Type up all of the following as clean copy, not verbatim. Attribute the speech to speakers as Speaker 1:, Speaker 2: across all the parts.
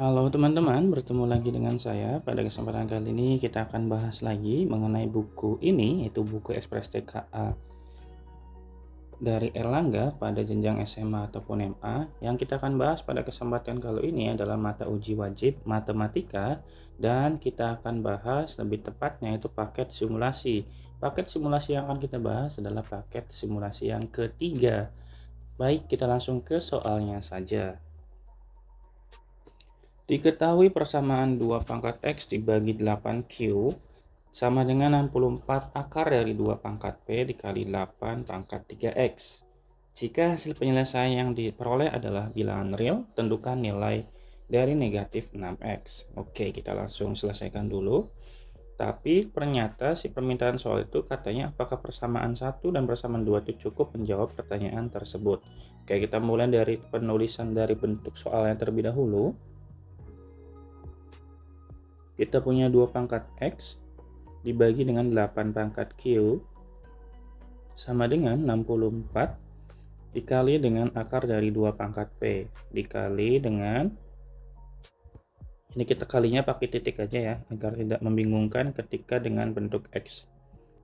Speaker 1: Halo teman-teman, bertemu lagi dengan saya. Pada kesempatan kali ini kita akan bahas lagi mengenai buku ini, yaitu buku Ekspres TKA dari Erlangga pada jenjang SMA ataupun MA. Yang kita akan bahas pada kesempatan kali ini adalah mata uji wajib matematika, dan kita akan bahas lebih tepatnya itu paket simulasi. Paket simulasi yang akan kita bahas adalah paket simulasi yang ketiga. Baik, kita langsung ke soalnya saja. Diketahui persamaan 2 pangkat X dibagi 8Q sama dengan 64 akar dari 2 pangkat P dikali 8 pangkat 3X. Jika hasil penyelesaian yang diperoleh adalah bilangan real, tentukan nilai dari negatif 6X. Oke, kita langsung selesaikan dulu. Tapi ternyata si permintaan soal itu katanya apakah persamaan 1 dan persamaan 2 itu cukup menjawab pertanyaan tersebut. Oke, kita mulai dari penulisan dari bentuk soalnya terlebih dahulu. Kita punya 2 pangkat X dibagi dengan 8 pangkat Q sama dengan 64 dikali dengan akar dari 2 pangkat P dikali dengan, ini kita kalinya pakai titik aja ya agar tidak membingungkan ketika dengan bentuk X.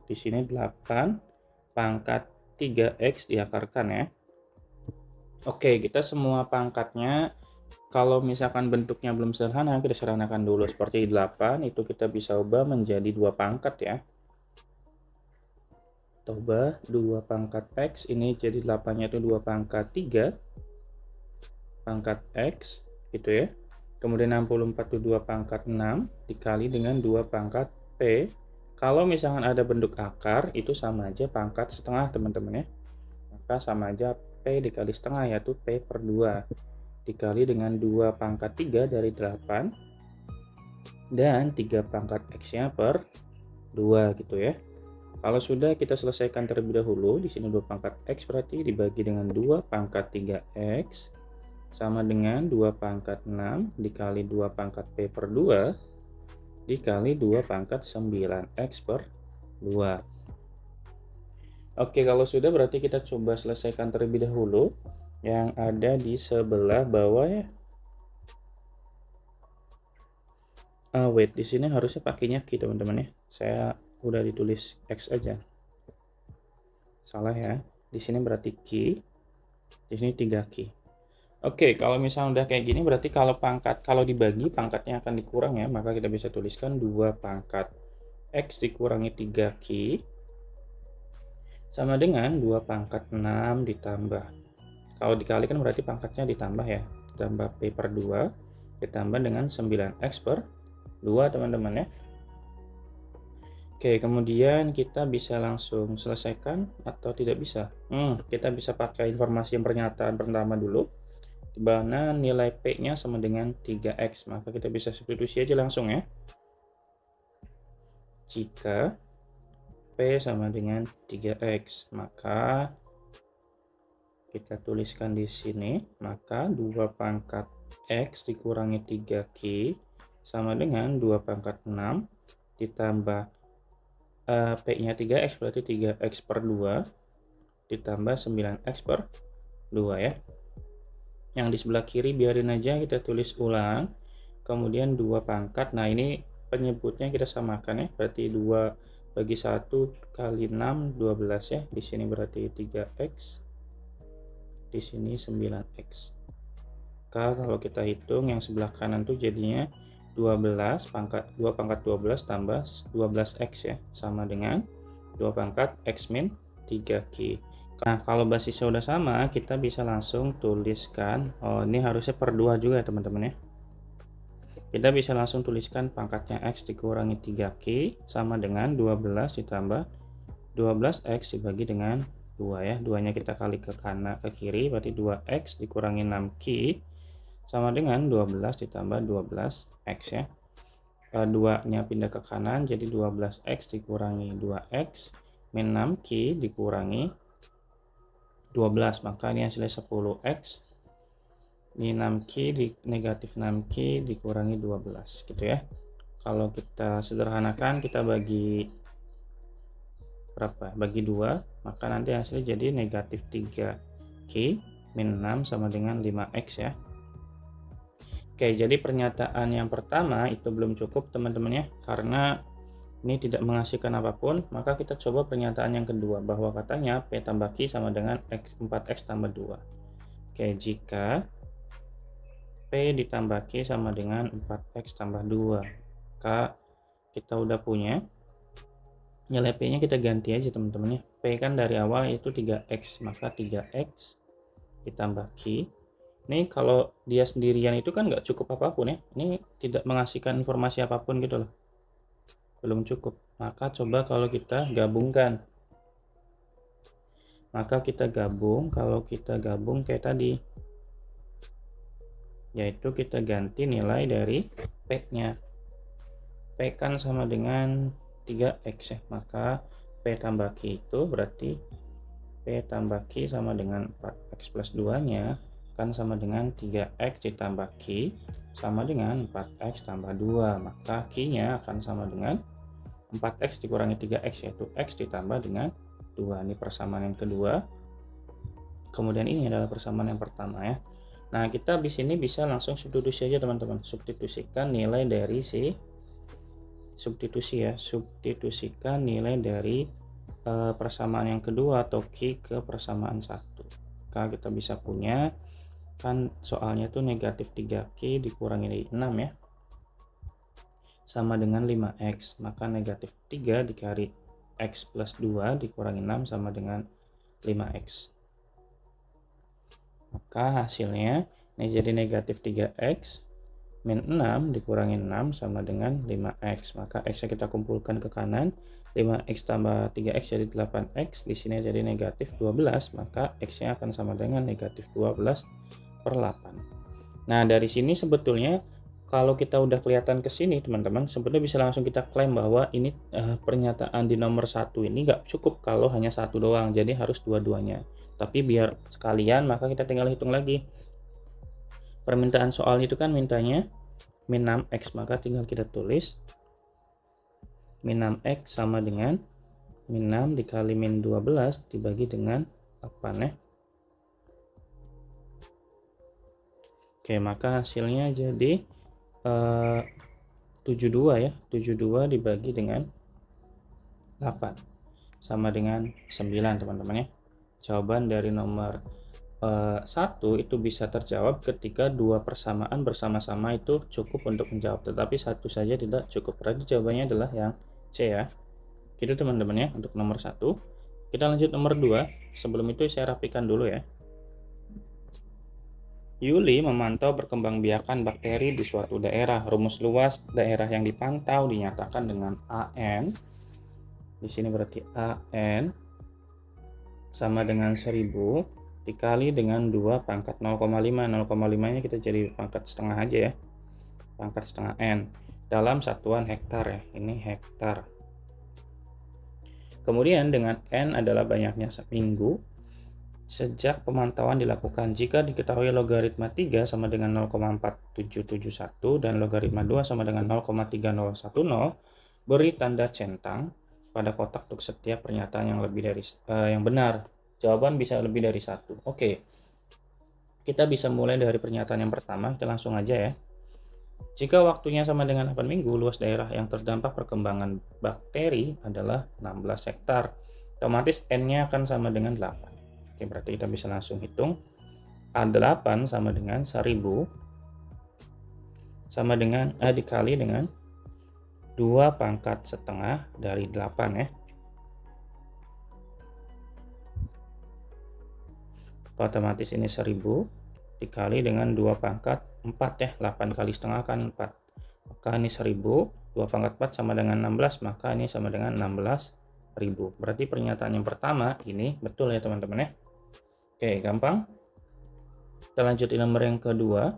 Speaker 1: Di sini 8 pangkat 3X diakarkan ya. Oke, kita semua pangkatnya, kalau misalkan bentuknya belum sederhana, kita sederhanakan dulu. Seperti 8 itu kita bisa ubah menjadi 2 pangkat ya. Coba 2 pangkat X, ini jadi 8-nya itu 2 pangkat 3 pangkat X gitu ya. Kemudian 64 itu 2 pangkat 6 dikali dengan 2 pangkat P. Kalau misalkan ada bentuk akar, itu sama aja pangkat setengah teman-teman ya. Maka sama aja P dikali setengah, yaitu P per 2 dikali dengan 2 pangkat 3 dari 8 dan 3 pangkat X-nya per 2 gitu ya. Kalau sudah kita selesaikan terlebih dahulu, di sini 2 pangkat X berarti dibagi dengan 2 pangkat 3X sama dengan 2 pangkat 6 dikali 2 pangkat P per 2 dikali 2 pangkat 9X per 2. Oke, kalau sudah berarti kita coba selesaikan terlebih dahulu yang ada di sebelah bawah ya. Wait, di sini harusnya pakainya Q teman-teman ya. Saya udah ditulis X aja. Salah ya. Di sini berarti Q. Di sini 3Q. Oke, kalau misalnya udah kayak gini berarti kalau dibagi pangkatnya akan dikurang ya, maka kita bisa tuliskan 2 pangkat X dikurangi 3Q sama dengan 2 pangkat 6 ditambah. Kalau dikalikan berarti pangkatnya ditambah ya. Ditambah P per 2 ditambah dengan 9X per 2 teman-teman ya. Oke, kemudian kita bisa langsung selesaikan atau tidak bisa? Kita bisa pakai informasi yang pernyataan pertama dulu, di mana nilai P-nya sama dengan 3X. Maka kita bisa substitusi aja langsung ya. Jika P sama dengan 3X, maka kita tuliskan di sini, maka 2 pangkat X dikurangi 3Q sama dengan 2 pangkat 6 ditambah P-nya 3X berarti 3X per 2 ditambah 9X per 2 ya. Yang di sebelah kiri biarin aja, kita tulis ulang. Kemudian 2 pangkat, nah ini penyebutnya kita samakan ya, berarti 2 bagi 1 kali 6, 12 ya. Di sini berarti 3X, di sini 9X. Kalau kita hitung yang sebelah kanan tuh jadinya 12 pangkat 2 pangkat 12 tambah 12X ya, sama dengan 2 pangkat X min 3Q. Nah, kalau basisnya udah sama, kita bisa langsung tuliskan, ini harusnya per 2 juga ya teman-teman ya. Kita bisa langsung tuliskan pangkatnya X dikurangi 3Q sama dengan 12 ditambah 12X dibagi dengan 2 ya. 2-nya kita kali ke kanan ke kiri, berarti 2X dikurangi 6Q sama dengan 12 ditambah 12X ya. 2-nya pindah ke kanan jadi 12X dikurangi 2X min 6Q dikurangi 12, maka ini hasilnya 10X. Ini 6Q di negatif 6Q dikurangi 12 gitu ya. Kalau kita sederhanakan, kita bagi berapa? Bagi 2, maka nanti hasilnya jadi negatif 3Q min 6 sama dengan 5X ya. Oke, jadi pernyataan yang pertama itu belum cukup teman-teman ya, karena ini tidak menghasilkan apapun. Maka kita coba pernyataan yang kedua, bahwa katanya P tambah Q sama dengan 4X tambah 2. Oke, jika P ditambah Q sama dengan 4X tambah 2, maka kita udah punya nilai P-nya, kita ganti aja teman-teman ya. P kan dari awal itu 3X, maka 3X ditambah Q. Ini kalau dia sendirian itu kan nggak cukup apapun ya. Ini tidak mengasihkan informasi apapun gitu loh. Belum cukup. Maka coba kalau kita gabungkan. Maka kita gabung, kalau kita gabung kayak tadi. Yaitu kita ganti nilai dari P-nya. P kan sama dengan 3X ya. Maka P tambah Q itu berarti P tambah Q sama dengan 4X plus 2-nya kan sama dengan 3X ditambah Q sama dengan 4X tambah 2. Maka Q-nya akan sama dengan 4X dikurangi 3X, yaitu X ditambah dengan 2. Ini persamaan yang kedua. Kemudian ini adalah persamaan yang pertama ya. Nah, kita di sini bisa langsung substitusi aja teman-teman. Substitusikan nilai dari substitusikan nilai dari persamaan yang kedua atau Q ke persamaan 1. Maka kita bisa punya, kan soalnya itu negatif 3Q dikurangi 6 ya, sama dengan 5X. Maka negatif 3 dikali X plus 2 dikurangi 6 sama dengan 5X. Maka hasilnya ini jadi negatif 3X min 6 dikurangi 6 sama dengan 5X. Maka X-nya kita kumpulkan ke kanan. 5X tambah 3X jadi 8X. Di sini jadi negatif 12. Maka X-nya akan sama dengan negatif 12/8. Nah, dari sini sebetulnya kalau kita udah kelihatan ke sini teman-teman, sebetulnya bisa langsung kita klaim bahwa ini pernyataan di nomor 1 ini nggak cukup kalau hanya satu doang. Jadi harus dua-duanya. Tapi biar sekalian, maka kita tinggal hitung lagi. Permintaan soal itu kan mintanya min 6X, maka tinggal kita tulis min 6X sama dengan min 6 dikali min 12 dibagi dengan 8 ya. Oke, maka hasilnya jadi 72 ya. 72 dibagi dengan 8 sama dengan 9 teman-teman ya. Jawaban dari nomor 1 itu bisa terjawab ketika dua persamaan bersama-sama itu cukup untuk menjawab, tetapi satu saja tidak cukup. Berarti jawabannya adalah yang C ya. Gitu teman-teman ya untuk nomor 1. Kita lanjut nomor 2. Sebelum itu saya rapikan dulu ya. Yuli memantau perkembangbiakan bakteri di suatu daerah. Rumus luas daerah yang dipantau dinyatakan dengan AN. Di sini berarti AN sama dengan 1000 dikali dengan 2 pangkat 0,5. 0,5 nya kita jadi pangkat setengah aja ya. Pangkat setengah N. Dalam satuan hektar ya. Ini hektar. Kemudian dengan N adalah banyaknya seminggu sejak pemantauan dilakukan. Jika diketahui logaritma 3 sama dengan 0,4771 dan logaritma 2 sama dengan 0,3010, beri tanda centang pada kotak untuk setiap pernyataan yang lebih dari yang benar. Jawaban bisa lebih dari satu. Oke. Kita bisa mulai dari pernyataan yang pertama. Kita langsung aja ya. Jika waktunya sama dengan 8 minggu, luas daerah yang terdampak perkembangan bakteri adalah 16 hektar. Otomatis N-nya akan sama dengan 8. Oke, berarti kita bisa langsung hitung. A8 sama dengan 1000 sama dengan dikali dengan 2 pangkat setengah dari 8 ya. Otomatis ini 1000 dikali dengan 2 pangkat 4 ya. 8 kali setengah kan 4. Maka ini 1000, 2 pangkat 4 sama dengan 16, maka ini sama dengan 16.000. Berarti pernyataan yang pertama ini betul ya teman-teman ya. Oke, gampang. Kita lanjut di nomor yang kedua.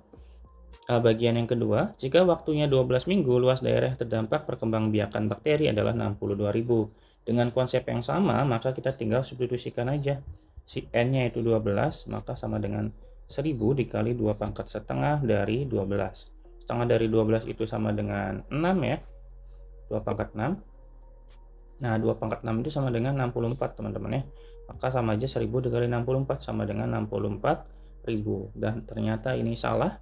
Speaker 1: Bagian yang kedua, jika waktunya 12 minggu, luas daerah yang terdampak perkembangbiakan bakteri adalah 62.000. Dengan konsep yang sama, maka kita tinggal substitusikan aja. Si N-nya itu 12, maka sama dengan 1000 dikali 2 pangkat setengah dari 12. Setengah dari 12 itu sama dengan 6 ya. 2 pangkat 6. Nah, 2 pangkat 6 itu sama dengan 64 teman-teman ya. Maka sama aja 1000 dikali 64 sama dengan 64.000. Dan ternyata ini salah.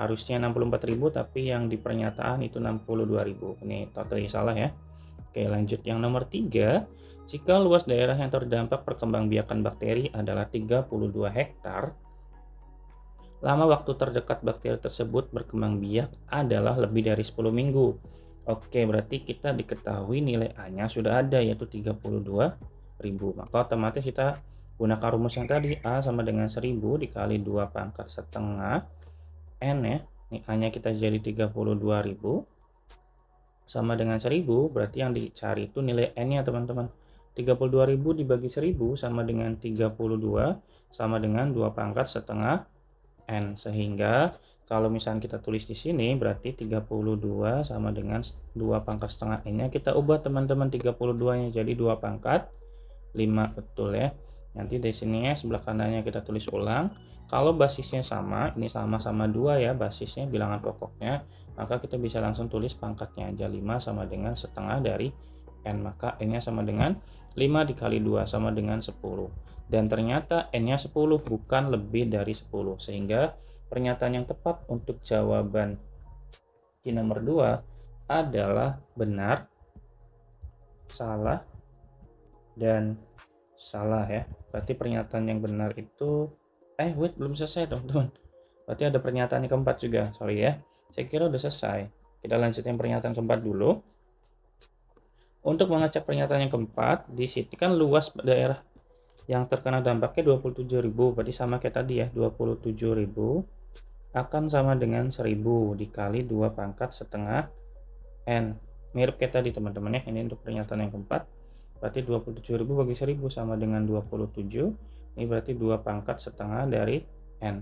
Speaker 1: harusnya 64.000 tapi yang di pernyataan itu 62.000. Ini totally salah ya. Oke, lanjut yang nomor 3. Jika luas daerah yang terdampak perkembangbiakan bakteri adalah 32 hektar, lama waktu terdekat bakteri tersebut berkembang biak adalah lebih dari 10 minggu. Oke, berarti kita diketahui nilai A-nya sudah ada, yaitu 32.000. Maka otomatis kita gunakan rumus yang tadi, A sama dengan 1000 dikali 2 pangkat setengah N ya. Ini A-nya kita jadi 32.000 sama dengan 1000, berarti yang dicari itu nilai N-nya teman-teman. 32.000 dibagi 1000 sama dengan 32 sama dengan 2 pangkat setengah N. Sehingga kalau misalnya kita tulis di sini berarti 32 sama dengan 2 pangkat setengah N-nya kita ubah teman-teman, 32-nya jadi 2 pangkat 5, betul ya. Nanti di sini ya sebelah kanannya kita tulis ulang. Kalau basisnya sama, ini sama-sama 2 ya basisnya, bilangan pokoknya, maka kita bisa langsung tulis pangkatnya aja, 5 sama dengan setengah dari N, maka N-nya sama dengan 5 dikali 2 sama dengan 10. Dan ternyata N-nya 10, bukan lebih dari 10. Sehingga pernyataan yang tepat untuk jawaban di nomor 2 adalah benar, salah, dan salah ya. Berarti pernyataan yang benar itu wait, belum selesai teman-teman. Berarti ada pernyataan yang keempat juga, sorry ya. Saya kira udah selesai. Kita lanjut yang pernyataan keempat dulu. Untuk mengecek pernyataan yang keempat, di sini kan luas daerah yang terkena dampaknya 27.000, berarti sama kayak tadi ya, 27.000 akan sama dengan 1000 dikali 2 pangkat setengah N. Mirip kayak tadi teman-teman ya, ini untuk pernyataan yang keempat. Berarti 27.000 bagi 1000 sama dengan 27. Ini berarti 2 pangkat setengah dari N.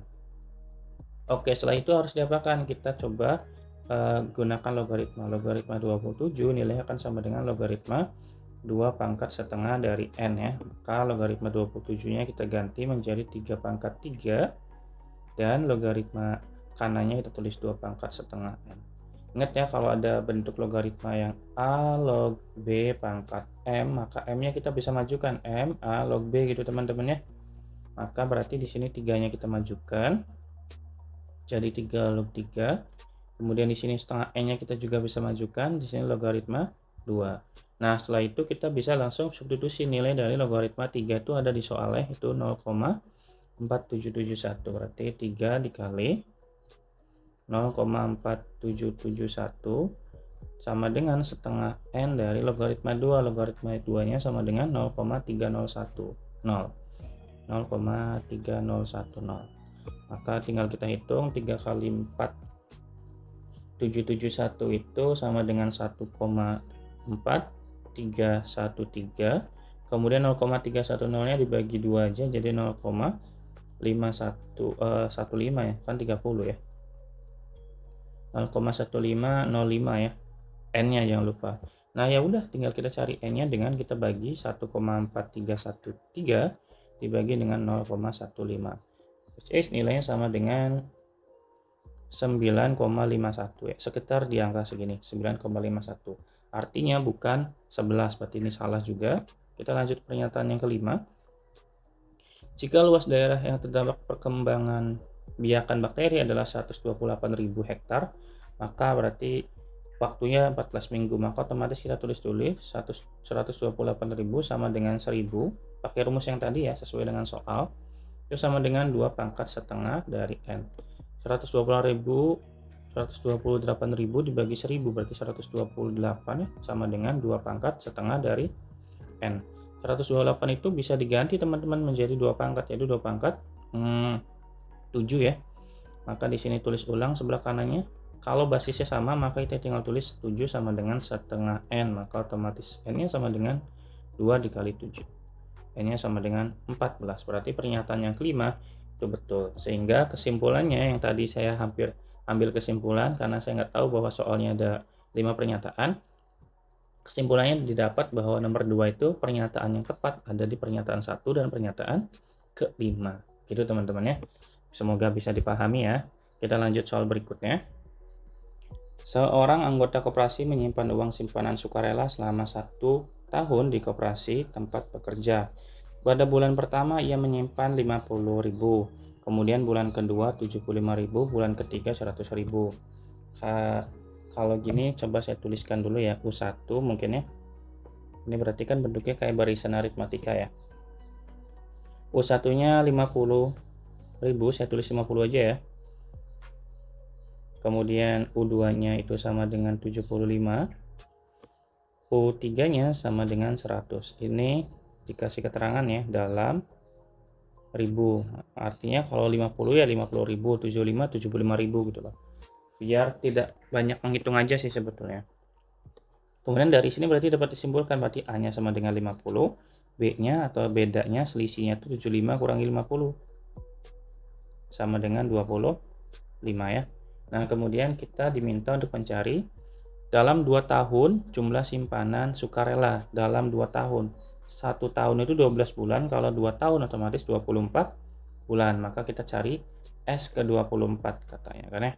Speaker 1: Oke, setelah itu harus diapakan? Kita coba gunakan logaritma. Logaritma 27 nilainya akan sama dengan logaritma 2 pangkat setengah dari N ya. Maka logaritma 27-nya kita ganti menjadi 3 pangkat 3. Dan logaritma kanannya kita tulis 2 pangkat setengah N. Ingat ya, kalau ada bentuk logaritma yang A log B pangkat M, maka M-nya kita bisa majukan M A log B gitu teman-teman ya. Maka berarti di sini 3-nya kita majukan jadi 3 log 3. Kemudian di sini setengah N-nya kita juga bisa majukan, di sini logaritma 2. Nah, setelah itu kita bisa langsung substitusi nilai dari logaritma 3 itu ada di soalnya, itu 0,4771. Berarti 3 dikali 0,4771 sama dengan setengah N dari logaritma 2. Logaritma 2-nya sama dengan 0,3010. 0,3010. Maka tinggal kita hitung 3 kali 4 771 itu sama dengan 1,4313. Kemudian 0,310-nya dibagi 2 aja jadi 0,15 ya, kan 30 ya. 0,1505 ya. N-nya jangan lupa. Nah, ya udah tinggal kita cari N-nya dengan kita bagi 1,4313 dibagi dengan 0,15. Which is nilainya sama dengan 9,51 ya. Sekitar di angka segini, 9,51. Artinya bukan 11, berarti ini salah juga. Kita lanjut pernyataan yang kelima. Jika luas daerah yang terdampak perkembangan biakan bakteri adalah 128.000 hektar, maka berarti waktunya 14 minggu. Maka otomatis kita tulis 128.000 sama dengan 1000. Pakai rumus yang tadi ya, sesuai dengan soal. Itu sama dengan 2 pangkat setengah dari N. 128.000 dibagi 1000 berarti 128 ya, sama dengan 2 pangkat setengah dari N. 128 itu bisa diganti teman-teman menjadi 2 pangkat, yaitu 2 pangkat 7 ya. Maka di sini tulis ulang sebelah kanannya. Kalau basisnya sama maka kita tinggal tulis 7 sama dengan setengah N, maka otomatis N-nya sama dengan 2 dikali 7. N-nya sama dengan 14. Berarti pernyataan yang kelima itu betul. Sehingga kesimpulannya yang tadi saya hampir ambil kesimpulan karena saya nggak tahu bahwa soalnya ada 5 pernyataan. Kesimpulannya didapat bahwa nomor 2 itu pernyataan yang tepat ada di pernyataan 1 dan pernyataan kelima. Gitu teman-teman ya. Semoga bisa dipahami ya. Kita lanjut soal berikutnya. Seorang anggota koperasi menyimpan uang simpanan sukarela selama 1 tahun di koperasi tempat bekerja. Pada bulan pertama ia menyimpan 50.000, kemudian bulan kedua 75.000, bulan ketiga 100.000. Kalau gini coba saya tuliskan dulu ya, U1 mungkin ya. Ini berarti kan bentuknya kayak barisan aritmatika ya. U1-nya 50.000, saya tulis 50 aja ya. Kemudian U2-nya itu sama dengan 75. U3-nya sama dengan 100. Ini dikasih keterangan ya, dalam ribu. Artinya kalau 50 ya 50.000, 75 75.000 gitu loh. Biar tidak banyak menghitung aja sih sebetulnya. Kemudian dari sini berarti dapat disimpulkan berarti A-nya sama dengan 50, B-nya atau bedanya selisihnya itu 75 kurangi 50 sama dengan 25 ya. Nah, kemudian kita diminta untuk mencari dalam 2 tahun jumlah simpanan sukarela dalam 2 tahun. 1 tahun itu 12 bulan, kalau 2 tahun otomatis 24 bulan. Maka kita cari S ke 24 katanya kan ya.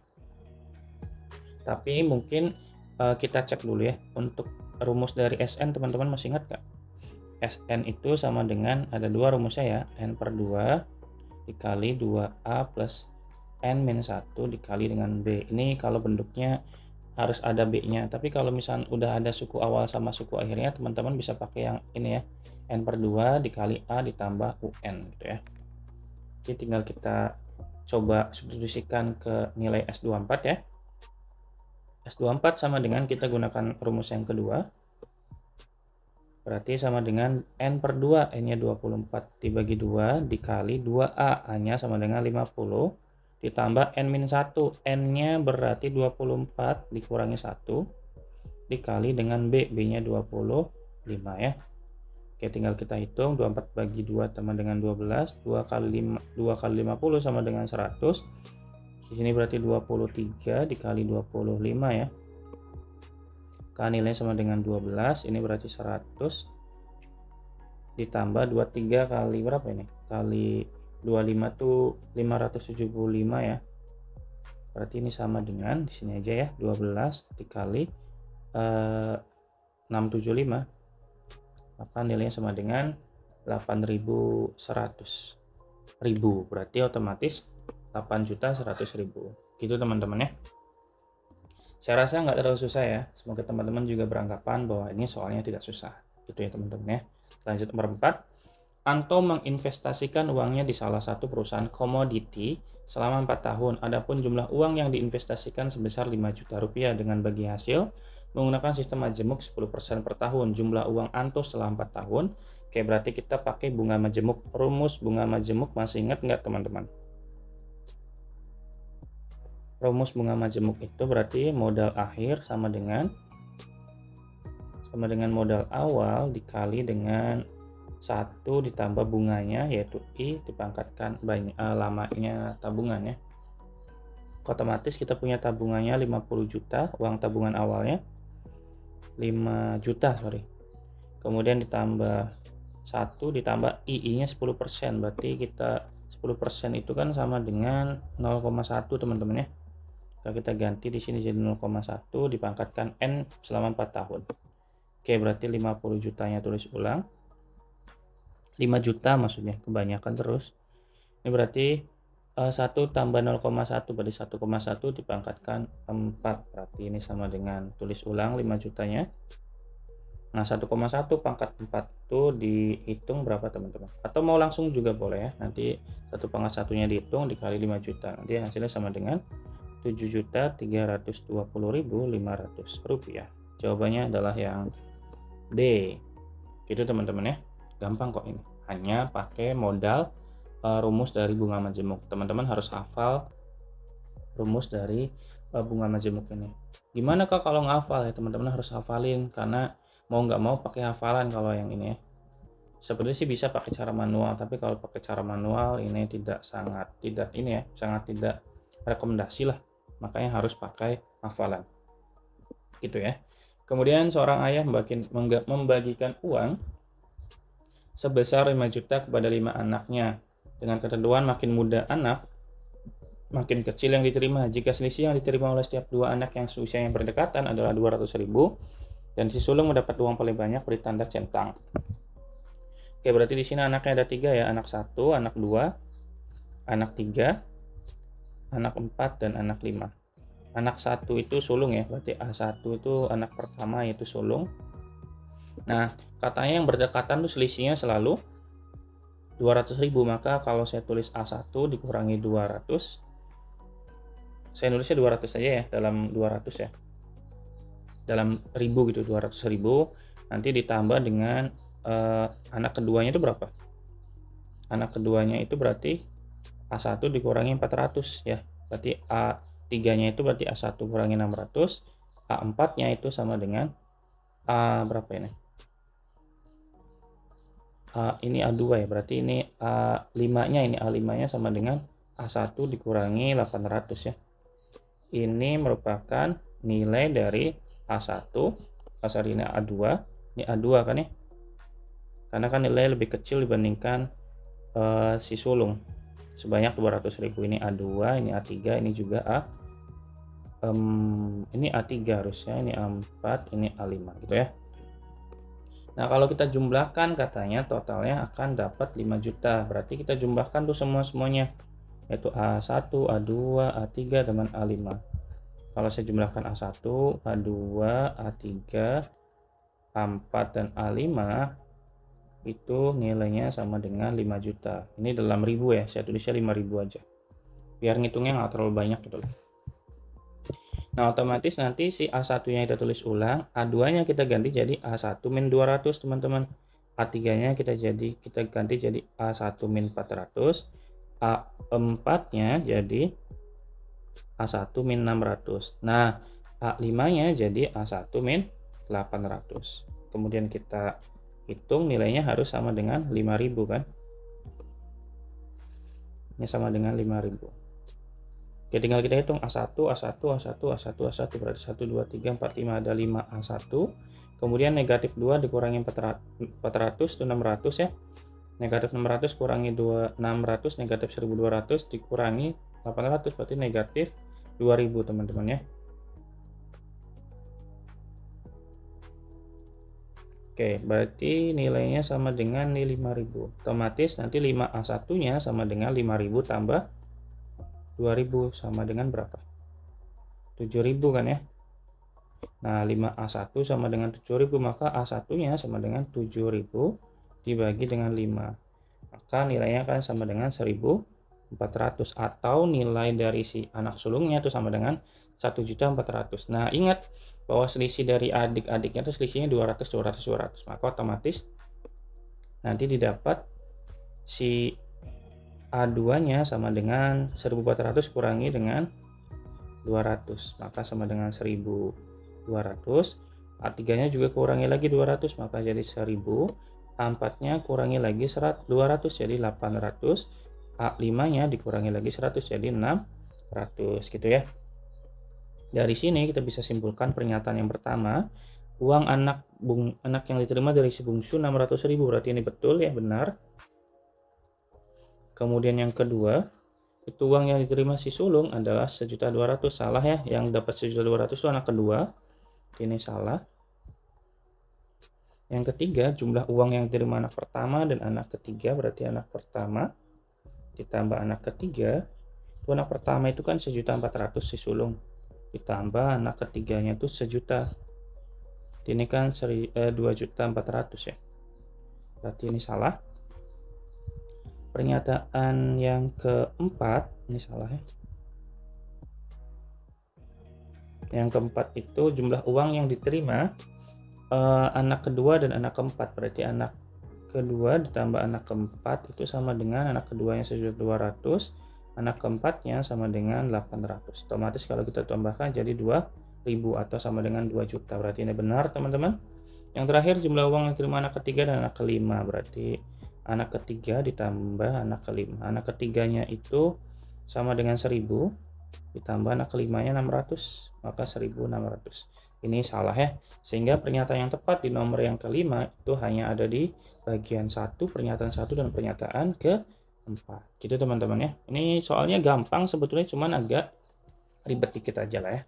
Speaker 1: Tapi mungkin kita cek dulu ya untuk rumus dari SN, teman-teman masih ingat nggak? SN itu sama dengan, ada dua rumusnya ya, N per 2 dikali 2A plus N-1 dikali dengan B. Ini kalau bentuknya harus ada B-nya, tapi kalau misalnya udah ada suku awal sama suku akhirnya, teman-teman bisa pakai yang ini ya, N per 2 dikali A ditambah UN gitu ya. Jadi tinggal kita coba substitusikan ke nilai S24 ya. S24 sama dengan kita gunakan rumus yang kedua. Berarti sama dengan N per 2, N-nya 24 dibagi 2 dikali 2A, A-nya sama dengan 50 ditambah N-1, N-nya berarti 24 dikurangi 1 dikali dengan B, B-nya 25 ya. Oke, tinggal kita hitung 24 bagi 2 sama dengan 12, 2 kali 50 sama dengan 100. Di sini berarti 23 dikali 25 ya. Kan nilainya sama dengan 12, ini berarti 100 ditambah 23 kali berapa ini? Kali 25 tuh 575 ya. Berarti ini sama dengan di sini aja ya, 12 dikali 675. Maka nilainya sama dengan 8.100.000. Berarti otomatis 8.100.000. Gitu teman-teman ya. Saya rasa nggak terlalu susah ya. Semoga teman-teman juga beranggapan bahwa ini soalnya tidak susah. Gitu ya teman-teman ya. Lanjut nomor 4. Anto menginvestasikan uangnya di salah satu perusahaan komoditi selama 4 tahun. Adapun jumlah uang yang diinvestasikan sebesar 5 juta rupiah dengan bagi hasil menggunakan sistem majemuk 10% per tahun. Jumlah uang Anto setelah 4 tahun. Oke, berarti kita pakai bunga majemuk. Rumus bunga majemuk masih ingat nggak teman-teman? Rumus bunga majemuk itu berarti modal akhir sama dengan modal awal dikali dengan 1 ditambah bunganya, yaitu I dipangkatkan lamanya tabungan ya. Otomatis kita punya tabungannya 50 juta, uang tabungan awalnya 5 juta sorry. Kemudian ditambah 1 ditambah I-nya 10%, berarti kita 10% itu kan sama dengan 0,1 teman-teman ya. Kalau kita ganti di sini jadi 0,1 dipangkatkan N selama 4 tahun. Oke, berarti 50 jutanya tulis ulang. 5 juta maksudnya, kebanyakan terus. Ini berarti 1 tambah 0,1 berarti 1,1 dipangkatkan 4. Berarti ini sama dengan tulis ulang 5 jutanya. Nah, 1,1 pangkat 4 itu dihitung berapa teman-teman? Atau mau langsung juga boleh ya. Nanti 1 pangkat 1-nya dihitung dikali 5 juta. Nanti hasilnya sama dengan 7.320.500 rupiah. Jawabannya adalah yang D. Gitu teman-teman ya. Gampang kok ini. Hanya pakai modal rumus dari bunga majemuk. Teman-teman harus hafal rumus dari bunga majemuk ini. Gimana kak kalau ngafal ya? Teman-teman harus hafalin karena mau nggak mau pakai hafalan kalau yang ini ya. Sebenarnya sih bisa pakai cara manual, tapi kalau pakai cara manual ini sangat tidak rekomendasi lah. Makanya harus pakai hafalan. Gitu ya. Kemudian seorang ayah membagikan uang sebesar 5 juta kepada 5 anaknya. Dengan ketentuan makin muda anak, makin kecil yang diterima. Jika selisih yang diterima oleh setiap 2 anak yang seusia yang berdekatan adalah 200.000 dan si sulung mendapat uang paling banyak, beri tanda centang. Oke, berarti di sini anaknya ada 3 ya, anak 1, anak 2, anak 3, anak 4, dan anak 5. Anak 1 itu sulung ya, berarti A1 itu anak pertama yaitu sulung. Nah, katanya yang berdekatan tuh selisihnya selalu 200.000, maka kalau saya tulis A1 dikurangi 200, saya nulisnya 200 saja ya, dalam 200 ya, dalam 1000 gitu, 200.000, nanti ditambah dengan anak keduanya itu berapa? Anak keduanya itu berarti A1 dikurangi 400 ya, berarti A3 nya itu berarti A1 kurangi 600, A4 nya itu sama dengan A berapa ini? Ini A2 ya, berarti ini A5 nya, ini A5 nya sama dengan A1 dikurangi 800 ya. Ini merupakan nilai dari A1, sorry, ini A2, ini A2 kan ya, karena kan nilai lebih kecil dibandingkan si sulung sebanyak 200.000. Ini A2, ini A3, ini juga ini A3 harusnya, ini A4, ini A5 gitu ya. Nah, kalau kita jumlahkan katanya totalnya akan dapat 5 juta. Berarti kita jumlahkan tuh semuanya, yaitu A1, A2, A3 dengan A5. Kalau saya jumlahkan A1, A2, A3, A4, dan A5, itu nilainya sama dengan 5 juta. Ini dalam ribu ya, saya tulisnya 5.000 aja. Biar ngitungnya nggak terlalu banyak gitu loh. Nah, otomatis nanti si A1-nya kita tulis ulang, A2-nya kita ganti jadi A1 min 200, teman-teman. A3-nya kita ganti jadi A1 min 400, A4-nya jadi A1 min 600. Nah, A5-nya jadi A1 min 800. Kemudian kita hitung nilainya harus sama dengan 5.000 kan? Ini sama dengan 5.000. Oke, tinggal kita hitung A1, A1, A1, A1, A1, berarti 1, 2, 3, 4, 5, ada 5 A1. Kemudian negatif 2 dikurangi 400 itu 600 ya. Negatif 600 kurangi 600, negatif 1.200 dikurangi 800, berarti negatif 2.000 teman-teman ya. Oke, berarti nilainya sama dengan nilai 5.000. Otomatis nanti 5A1-nya sama dengan 5.000 tambah 2.000 sama dengan berapa? 7.000 kan ya. Nah, 5A1 sama dengan 7.000, maka A1-nya sama dengan 7.000 dibagi dengan 5. Maka nilainya akan sama dengan 1.400, atau nilai dari si anak sulungnya itu sama dengan 1.400.000. Nah, ingat bahwa selisih dari adik-adiknya itu selisihnya 200, 200, 200. Maka otomatis nanti didapat si A2-nya sama dengan 1.400 kurangi dengan 200, maka sama dengan 1.200. A3-nya juga kurangi lagi 200, maka jadi 1.000. A4-nya kurangi lagi 200, jadi 800. A5-nya dikurangi lagi 100, jadi 600 gitu ya. Dari sini kita bisa simpulkan pernyataan yang pertama, uang anak yang diterima dari si bungsu 600.000, berarti ini betul ya, benar. Kemudian yang kedua, itu uang yang diterima si sulung adalah 1.200.000, salah ya, yang dapat 1.200.000 itu anak kedua, ini salah. Yang ketiga, jumlah uang yang diterima anak pertama dan anak ketiga, berarti anak pertama ditambah anak ketiga, itu anak pertama itu kan 1.400.000 si sulung, ditambah anak ketiganya itu 1 juta, ini kan 2.400.000 ya, berarti ini salah. Pernyataan yang keempat, ini salah ya. Yang keempat itu jumlah uang yang diterima anak kedua dan anak keempat, berarti anak kedua ditambah anak keempat itu sama dengan anak keduanya 1.200, anak keempatnya sama dengan 800. Otomatis kalau kita tambahkan jadi 2.000 atau sama dengan 2 juta, berarti ini benar teman-teman. Yang terakhir, jumlah uang yang diterima anak ketiga dan anak kelima, berarti anak ketiga ditambah anak kelima. Anak ketiganya itu sama dengan 1.000 ditambah anak kelimanya 600, maka 1.600. Ini salah ya, sehingga pernyataan yang tepat di nomor yang kelima itu hanya ada di bagian 1, pernyataan 1 dan pernyataan keempat. Gitu teman-teman ya. Ini soalnya gampang sebetulnya, cuman agak ribet dikit aja lah ya.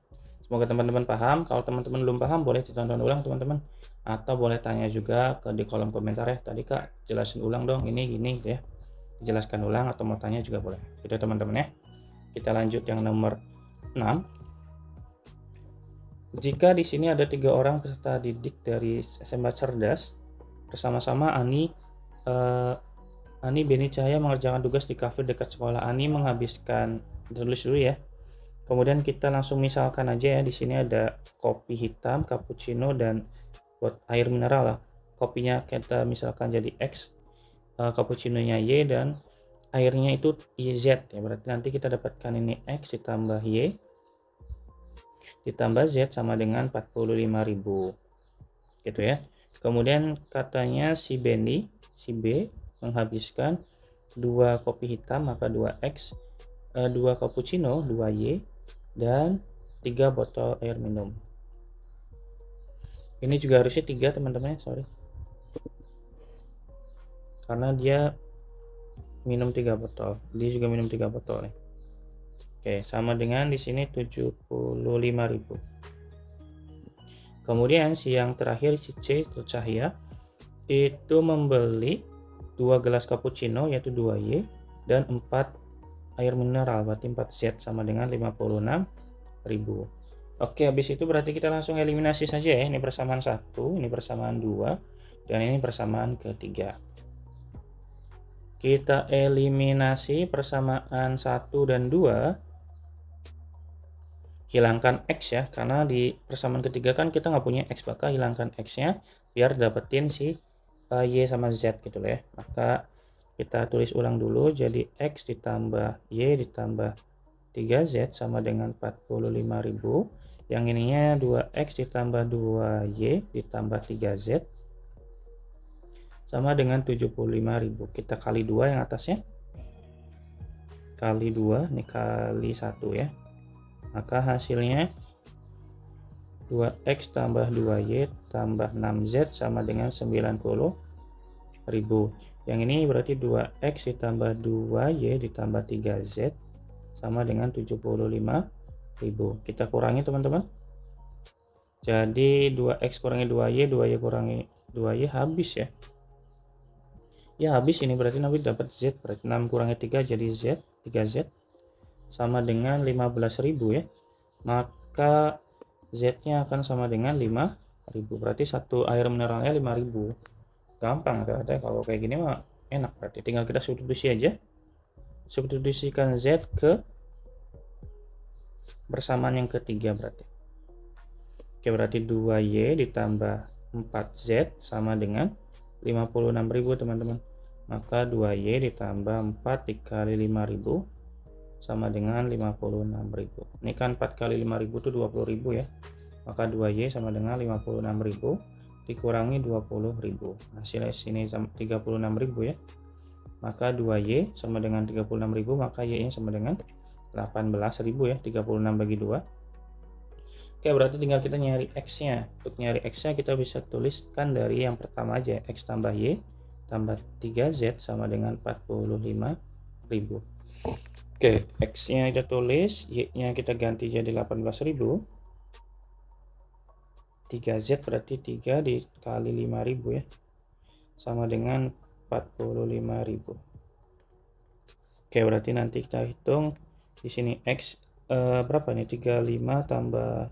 Speaker 1: Semoga teman-teman paham. Kalau teman-teman belum paham, boleh ditonton ulang teman-teman, atau boleh tanya juga di kolom komentar ya, tadi Kak jelasin ulang dong ini gini gitu ya. jelaskan ulang atau mau tanya juga boleh. Gitu teman-teman ya. Kita lanjut yang nomor 6. Jika di sini ada 3 orang peserta didik dari SMA Cerdas, bersama-sama Ani, Beni Cahaya mengerjakan tugas di kafe dekat sekolah. Ani menghabiskan, tulis dulu ya. Kemudian kita langsung misalkan aja ya, di sini ada kopi hitam, cappuccino, dan buat air mineral lah. Kopinya kita misalkan jadi X, cappuccino-nya Y, dan airnya itu YZ ya. Berarti nanti kita dapatkan ini X ditambah Y ditambah Z sama dengan 45.000 gitu ya. Kemudian katanya si Benny, si B menghabiskan 2 kopi hitam maka 2X, 2 cappuccino 2Y, dan 3 botol air minum. Ini juga harusnya 3 teman-teman, sorry, karena dia minum 3 botol, dia juga minum 3 botol nih. Oke, sama dengan di sini 75.000. Kemudian si yang terakhir si C itu Cahya itu membeli 2 gelas cappuccino yaitu 2Y dan 4 air mineral, berarti 4Z sama dengan 56.000. Oke, habis itu berarti kita langsung eliminasi saja ya. Ini persamaan 1, ini persamaan 2, dan ini persamaan ketiga. Kita eliminasi persamaan 1 dan 2. Hilangkan X ya, karena di persamaan ketiga kan kita nggak punya X, maka hilangkan X-nya biar dapetin si Y sama Z gitu ya. Maka kita tulis ulang dulu, jadi X ditambah Y ditambah 3Z sama dengan 45.000. Yang ininya 2X ditambah 2Y ditambah 3Z sama dengan 75.000. Kita kali 2 yang atasnya. Kali 2, ini kali 1 ya. Maka hasilnya 2X tambah 2Y tambah 6Z sama dengan 90.000. Yang ini berarti 2X ditambah 2Y ditambah 3Z sama dengan 75.000. Kita kurangi teman-teman. Jadi 2X kurangi 2Y, 2Y kurangi 2Y habis ya. Ya habis ini, berarti nanti dapat Z. Berarti 6 kurangi 3 jadi Z, 3Z. Sama dengan 15.000 ya, maka Z-nya akan sama dengan 5.000. Berarti satu air mineralnya 5.000. Gampang ternyata kalau kayak gini mah enak. Berarti tinggal kita substitusi aja, substitusikan Z ke persamaan yang ketiga berarti. Oke, berarti 2Y ditambah 4Z sama dengan 56.000 teman-teman. Maka 2Y ditambah 4 dikali 5.000 sama dengan 56.000. Ini kan 4 kali 5.000 itu 20.000 ya. Maka 2Y sama dengan 56.000 dikurangi 20.000. Hasilnya sini 36.000 ya. Maka 2Y sama dengan 36.000, maka Y-nya sama dengan 18.000 ya. 36 bagi 2. Oke, berarti tinggal kita nyari X-nya. Untuk nyari X-nya kita bisa tuliskan dari yang pertama aja. X tambah Y tambah 3Z sama dengan 45.000. Oke, X-nya kita tulis, Y-nya kita ganti jadi 18.000. 3Z berarti 3 dikali 5.000 ya. Sama dengan 45.000. Oke, berarti nanti kita hitung di sini X berapa nih? 35 tambah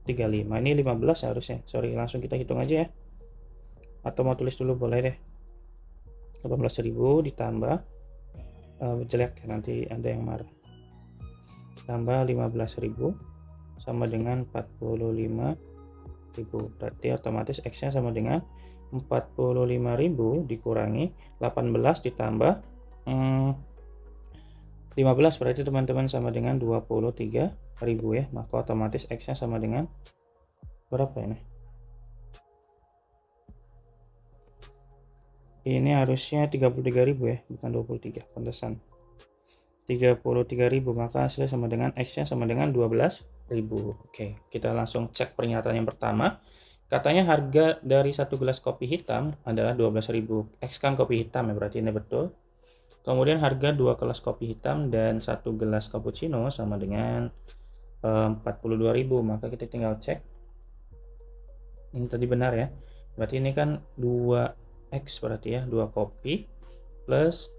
Speaker 1: 35. Ini 15 harusnya. Sorry, langsung kita hitung aja ya. Atau mau tulis dulu boleh deh. 18.000 ditambah jelek nanti ada yang marah, tambah 15.000 sama dengan 45.000. berarti otomatis X nya sama dengan 45.000 dikurangi 18 ditambah 15, berarti teman-teman sama dengan 23.000 ya. Maka otomatis X nya sama dengan berapa ini? Ini harusnya 33.000 ya, bukan 23, pantesan 33.000, maka hasilnya sama dengan X-nya sama dengan 12.000. Oke, kita langsung cek pernyataan yang pertama. Katanya harga dari 1 gelas kopi hitam adalah 12.000. X kan kopi hitam ya, berarti ini betul. Kemudian harga 2 gelas kopi hitam dan 1 gelas cappuccino sama dengan 42.000, maka kita tinggal cek. Ini tadi benar ya. Berarti ini kan 2X berarti ya, 2 kopi plus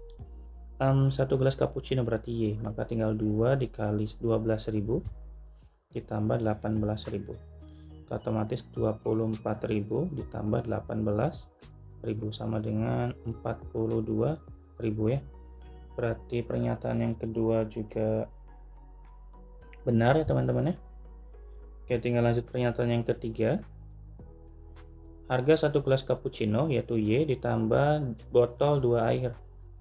Speaker 1: 1 gelas cappuccino berarti Y, maka tinggal 2 dikali 12.000 ditambah 18.000, otomatis 24.000 ditambah 18.000 sama dengan 42.000 ya. Berarti pernyataan yang kedua juga benar ya teman-teman ya. Oke, tinggal lanjut pernyataan yang ketiga. Harga 1 gelas cappuccino yaitu Y ditambah botol 2 air,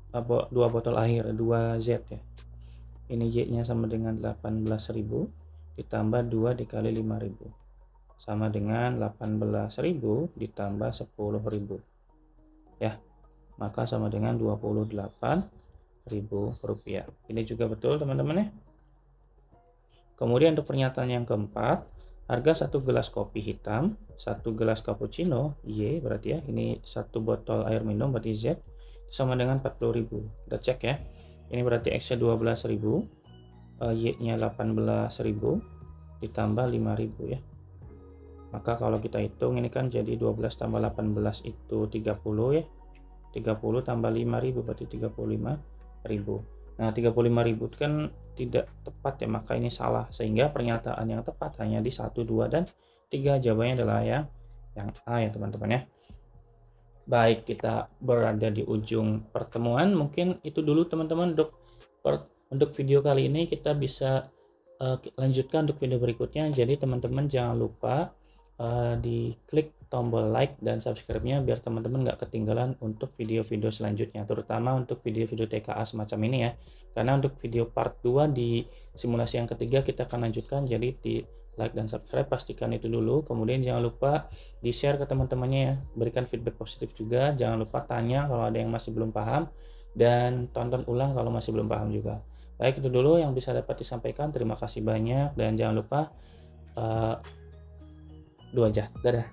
Speaker 1: 2 botol air 2Z ya. Ini Y-nya sama dengan 18.000 ditambah 2 dikali 5.000 sama dengan 18.000 ditambah 10.000 ya, maka sama dengan 28.000 rupiah. Ini juga betul teman-teman ya. Kemudian untuk pernyataan yang keempat, harga 1 gelas kopi hitam, 1 gelas cappuccino Y berarti ya, ini 1 botol air minum berarti Z sama dengan 40.000. Kita cek ya, ini berarti X nya 12.000, Y nya 18.000 ditambah 5.000 ya. Maka kalau kita hitung ini kan jadi 12 tambah 18 itu 30 ya, 30 tambah 5.000 berarti 35.000. Nah 35.000 itu kan tidak tepat ya, maka ini salah, sehingga pernyataan yang tepat hanya di 1, 2, dan 3. Jawabannya adalah yang A ya teman-teman ya. Baik, kita berada di ujung pertemuan, mungkin itu dulu teman-teman untuk video kali ini. Kita bisa lanjutkan untuk video berikutnya. Jadi teman-teman jangan lupa diklik tombol like dan subscribe-nya biar teman-teman nggak ketinggalan untuk video-video selanjutnya, terutama untuk video-video TKA semacam ini ya. Karena untuk video part 2 di simulasi yang ketiga kita akan lanjutkan, jadi di like dan subscribe pastikan itu dulu. Kemudian jangan lupa di share ke teman-temannya ya, berikan feedback positif juga. Jangan lupa tanya kalau ada yang masih belum paham, dan tonton ulang kalau masih belum paham juga. Baik, itu dulu yang bisa dapat disampaikan. Terima kasih banyak dan jangan lupa 2 aja. Dadah.